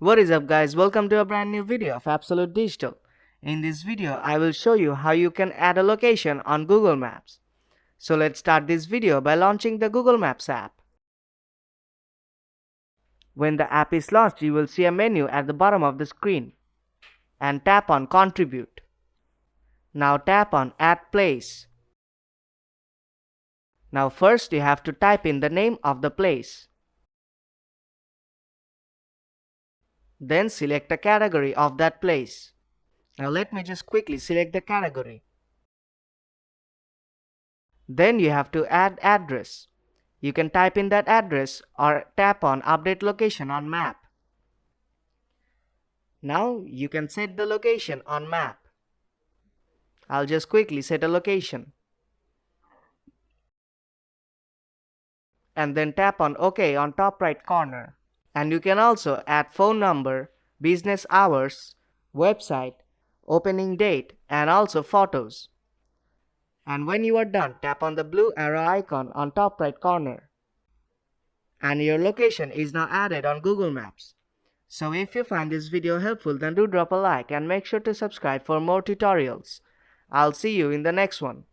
What is up guys, welcome to a brand new video of Absolute Digital. In this video, I will show you how you can add a location on Google Maps. So let's start this video by launching the Google Maps app. When the app is launched, you will see a menu at the bottom of the screen and tap on Contribute. Now tap on Add Place. Now first you have to type in the name of the place. Then select a category of that place. Now let me just quickly select the category. Then you have to add address. You can type in that address or tap on Update Location on Map. Now you can set the location on map. I'll just quickly set a location. And then tap on OK on top right corner. And you can also add phone number, business hours, website, opening date, and also photos. And when you are done, tap on the blue arrow icon on top right corner. And your location is now added on Google Maps. So if you find this video helpful, then do drop a like and make sure to subscribe for more tutorials. I'll see you in the next one.